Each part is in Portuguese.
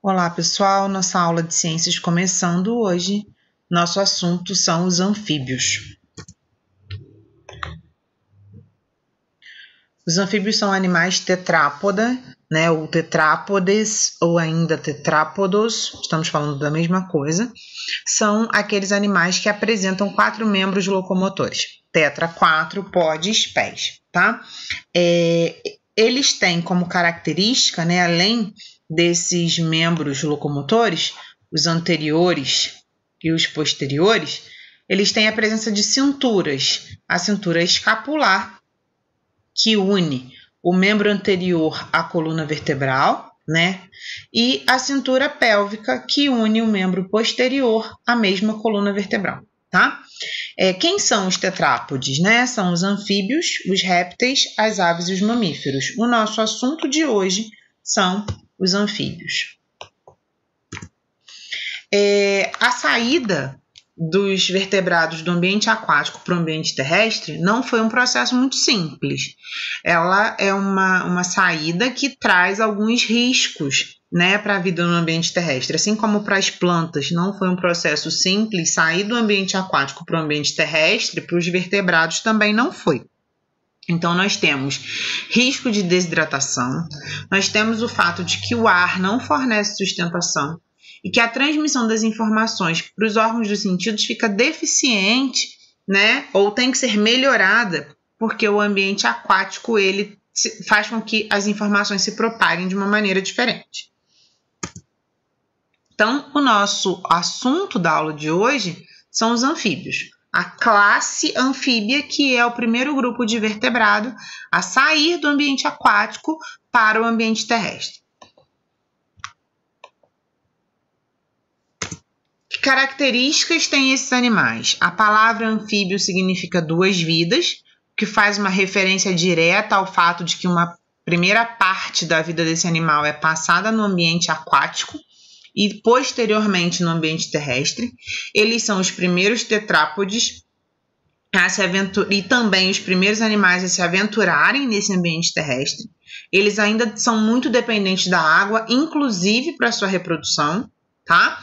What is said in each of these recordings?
Olá pessoal, nossa aula de ciências começando hoje. Nosso assunto são os anfíbios. Os anfíbios são animais tetrápoda, né, ou tetrápodes, ou ainda tetrápodos, estamos falando da mesma coisa. São aqueles animais que apresentam 4 membros locomotores. Tetra, 4, podes, pés, tá? Eles têm como característica, né, além desses membros locomotores, os anteriores e os posteriores, eles têm a presença de cinturas. A cintura escapular, que une o membro anterior à coluna vertebral, né? E a cintura pélvica, que une o membro posterior à mesma coluna vertebral, tá? Quem são os tetrápodes, né? São os anfíbios, os répteis, as aves e os mamíferos. O nosso assunto de hoje são os anfíbios. A saída dos vertebrados do ambiente aquático para o ambiente terrestre não foi um processo muito simples. Ela é uma saída que traz alguns riscos, né, para a vida no ambiente terrestre. Assim como para as plantas não foi um processo simples, sair do ambiente aquático para o ambiente terrestre, para os vertebrados também não foi. Então, nós temos risco de desidratação, nós temos o fato de que o ar não fornece sustentação e que a transmissão das informações para os órgãos dos sentidos fica deficiente, né? Ou tem que ser melhorada, porque o ambiente aquático ele faz com que as informações se propaguem de uma maneira diferente. Então, o nosso assunto da aula de hoje são os anfíbios. A classe anfíbia, que é o primeiro grupo de vertebrado a sair do ambiente aquático para o ambiente terrestre. Que características têm esses animais? A palavra anfíbio significa duas vidas, que faz uma referência direta ao fato de que uma primeira parte da vida desse animal é passada no ambiente aquático e posteriormente no ambiente terrestre. Eles são os primeiros tetrápodes e também os primeiros animais a se aventurarem nesse ambiente terrestre. Eles ainda são muito dependentes da água, inclusive para sua reprodução, tá?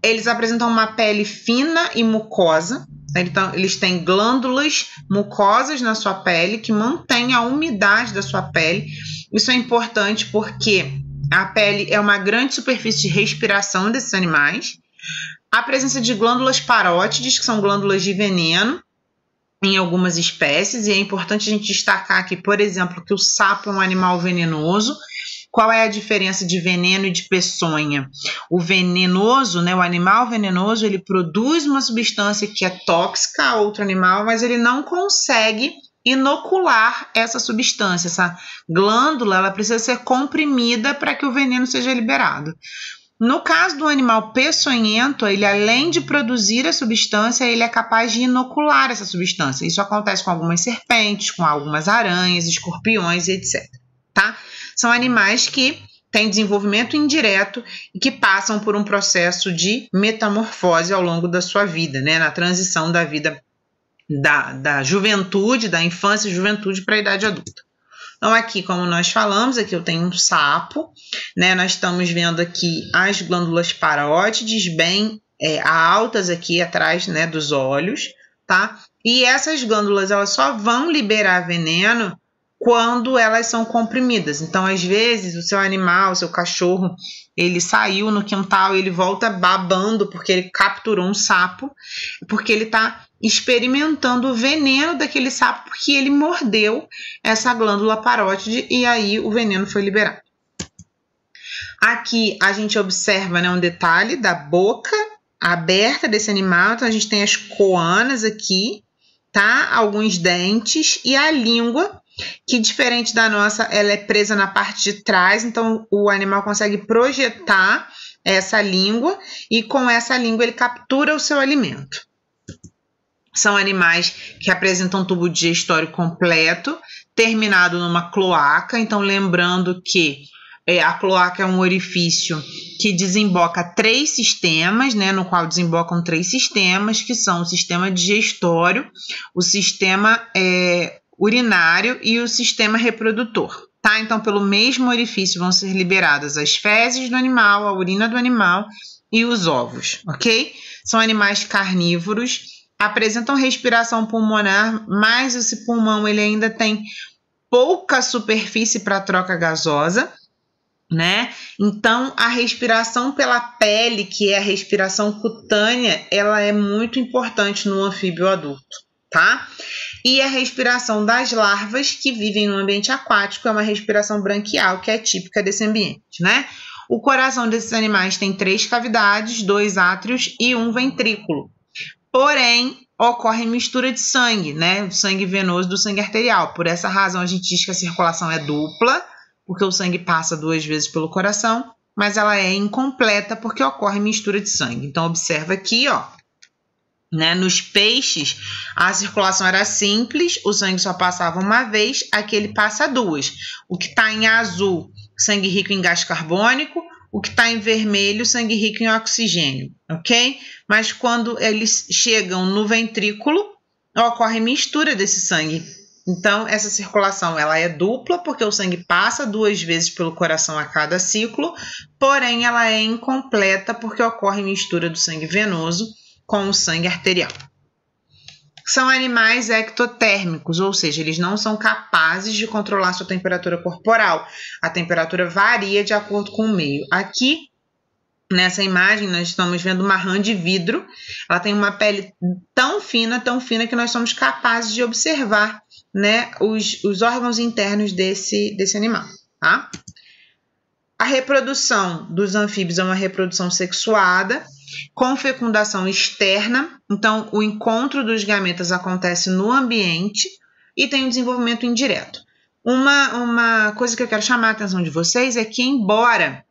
Eles apresentam uma pele fina e mucosa. Então, eles têm glândulas mucosas na sua pele que mantêm a umidade da sua pele. Isso é importante porque a pele é uma grande superfície de respiração desses animais. A presença de glândulas parótides, que são glândulas de veneno em algumas espécies. E é importante a gente destacar aqui, por exemplo, que o sapo é um animal venenoso. Qual é a diferença de veneno e de peçonha? O venenoso, né, o animal venenoso, ele produz uma substância que é tóxica a outro animal, mas ele não consegue inocular essa substância. Essa glândula, ela precisa ser comprimida para que o veneno seja liberado. No caso do animal peçonhento, ele além de produzir a substância, ele é capaz de inocular essa substância. Isso acontece com algumas serpentes, com algumas aranhas, escorpiões e etc. Tá? São animais que têm desenvolvimento indireto e que passam por um processo de metamorfose ao longo da sua vida, né? Na transição da vida da juventude, da infância e juventude para a idade adulta. Então, aqui, como nós falamos, aqui eu tenho um sapo, né? Nós estamos vendo aqui as glândulas parótides bem altas aqui atrás, né, dos olhos, tá? E essas glândulas, elas só vão liberar veneno quando elas são comprimidas. Então, às vezes, o seu animal, o seu cachorro, ele saiu no quintal e ele volta babando porque ele capturou um sapo, porque ele está experimentando o veneno daquele sapo, porque ele mordeu essa glândula parótide e aí o veneno foi liberado. Aqui a gente observa, né, um detalhe da boca aberta desse animal. Então, a gente tem as coanas aqui, tá? Alguns dentes e a língua, que diferente da nossa, ela é presa na parte de trás, então o animal consegue projetar essa língua e com essa língua ele captura o seu alimento. São animais que apresentam tubo digestório completo, terminado numa cloaca. Então, lembrando que a cloaca é um orifício que desemboca 3 sistemas, né, no qual desembocam 3 sistemas, que são o sistema digestório, o sistema urinário e o sistema reprodutor, tá? Então, pelo mesmo orifício vão ser liberadas as fezes do animal, a urina do animal e os ovos, ok? São animais carnívoros, apresentam respiração pulmonar, mas esse pulmão ele ainda tem pouca superfície para troca gasosa, né? Então, a respiração pela pele, que é a respiração cutânea, ela é muito importante no anfíbio adulto, tá? E a respiração das larvas que vivem no ambiente aquático é uma respiração branquial, que é típica desse ambiente, né? O coração desses animais tem 3 cavidades, 2 átrios e 1 ventrículo. Porém, ocorre mistura de sangue, né? O sangue venoso do sangue arterial. Por essa razão, a gente diz que a circulação é dupla, porque o sangue passa 2 vezes pelo coração, mas ela é incompleta porque ocorre mistura de sangue. Então, observa aqui, ó, né? Nos peixes, a circulação era simples, o sangue só passava uma vez, aqui ele passa 2. O que está em azul, sangue rico em gás carbônico, o que está em vermelho, sangue rico em oxigênio, ok? Mas quando eles chegam no ventrículo, ocorre mistura desse sangue. Então, essa circulação ela é dupla, porque o sangue passa 2 vezes pelo coração a cada ciclo, porém ela é incompleta, porque ocorre mistura do sangue venoso com o sangue arterial. São animais ectotérmicos, ou seja, eles não são capazes de controlar sua temperatura corporal. A temperatura varia de acordo com o meio. Aqui, nessa imagem, nós estamos vendo uma rã de vidro. Ela tem uma pele tão fina que nós somos capazes de observar, né, os órgãos internos desse animal, tá? A reprodução dos anfíbios é uma reprodução sexuada, com fecundação externa. Então, o encontro dos gametas acontece no ambiente e tem um desenvolvimento indireto. Uma coisa que eu quero chamar a atenção de vocês é que, embora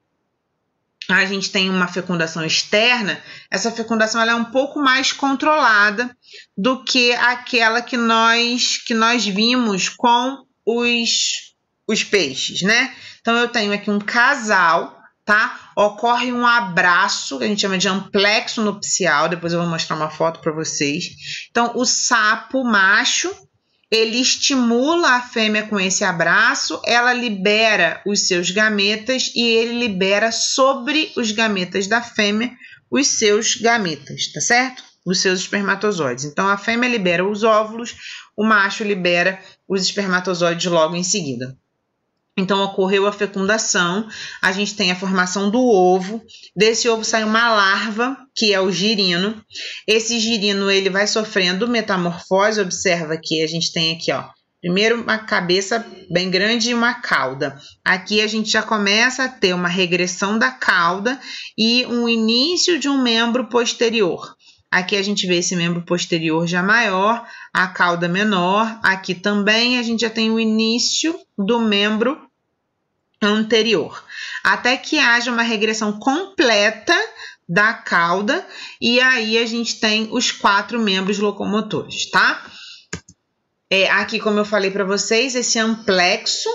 a gente tenha uma fecundação externa, essa fecundação ela é um pouco mais controlada do que aquela que nós vimos com os peixes, né? Então, eu tenho aqui um casal, tá? Ocorre um abraço, que a gente chama de amplexo nupcial, depois eu vou mostrar uma foto para vocês. Então, o sapo macho, ele estimula a fêmea com esse abraço, ela libera os seus gametas e ele libera sobre os gametas da fêmea os seus gametas, tá certo? Os seus espermatozoides. Então, a fêmea libera os óvulos, o macho libera os espermatozoides logo em seguida. Então, ocorreu a fecundação, a gente tem a formação do ovo, desse ovo sai uma larva, que é o girino. Esse girino, ele vai sofrendo metamorfose, observa que a gente tem aqui, ó, primeiro uma cabeça bem grande e uma cauda. Aqui a gente já começa a ter uma regressão da cauda e um início de um membro posterior. Aqui a gente vê esse membro posterior já maior, a cauda menor. Aqui também a gente já tem o início do membro anterior, até que haja uma regressão completa da cauda e aí a gente tem os 4 membros locomotores, tá? Aqui, como eu falei para vocês, esse amplexo,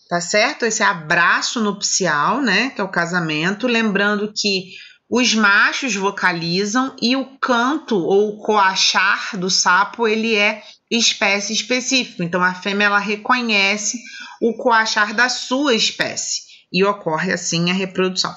tá certo? Esse abraço nupcial, né, que é o casamento, lembrando que os machos vocalizam e o canto ou o coachar do sapo, ele é espécie específica. Então, a fêmea, ela reconhece o coachar da sua espécie e ocorre, assim, a reprodução.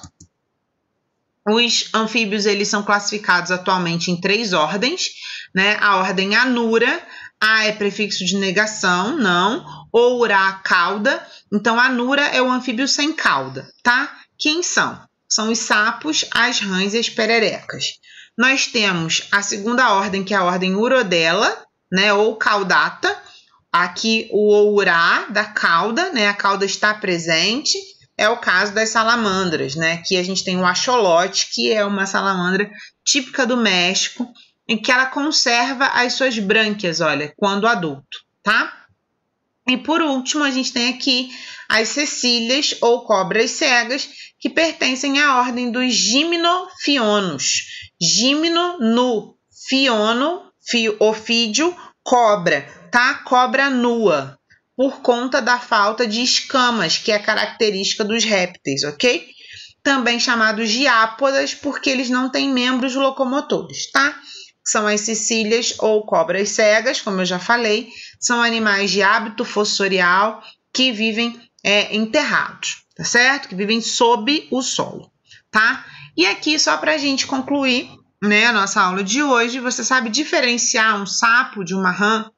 Os anfíbios, eles são classificados atualmente em 3 ordens, né? A ordem Anura, A é prefixo de negação, não, Ourá, cauda. Então, Anura é o anfíbio sem cauda, tá? Quem são? São os sapos, as rãs e as pererecas. Nós temos a segunda ordem, que é a ordem Urodela, né, ou caudata. Aqui o ourá da cauda, né, a cauda está presente. É o caso das salamandras, né? Aqui a gente tem o axolote, que é uma salamandra típica do México, em que ela conserva as suas brânquias, olha, quando adulto, tá? E por último, a gente tem aqui as cecílias ou cobras cegas, que pertencem à ordem dos gimnofionos. Gimno, nu, fiono, ofídio, cobra, tá? Cobra nua, por conta da falta de escamas, que é característica dos répteis, ok? Também chamados diápodas, porque eles não têm membros locomotores, tá? São as cecílias ou cobras cegas, como eu já falei, são animais de hábito fossorial que vivem enterrados, tá certo? Que vivem sob o solo, tá? E aqui, só para a gente concluir, né, a nossa aula de hoje, você sabe diferenciar um sapo de uma rã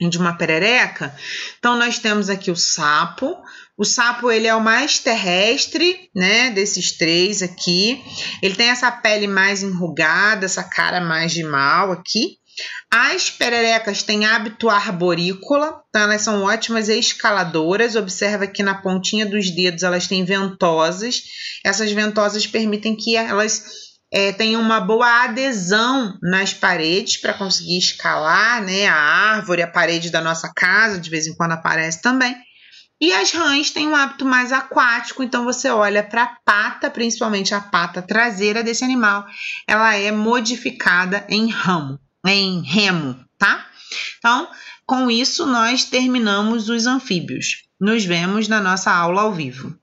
e de uma perereca? Então, nós temos aqui o sapo. O sapo, ele é o mais terrestre, né, desses três aqui. Ele tem essa pele mais enrugada, essa cara mais de mal aqui. As pererecas têm hábito arborícola, então elas são ótimas escaladoras. Observa que na pontinha dos dedos elas têm ventosas. Essas ventosas permitem que elas tenham uma boa adesão nas paredes para conseguir escalar, né, a árvore, a parede da nossa casa, de vez em quando aparece também. E as rãs têm um hábito mais aquático, então você olha para a pata, principalmente a pata traseira desse animal, ela é modificada em remo, tá? Então, com isso, nós terminamos os anfíbios. Nos vemos na nossa aula ao vivo.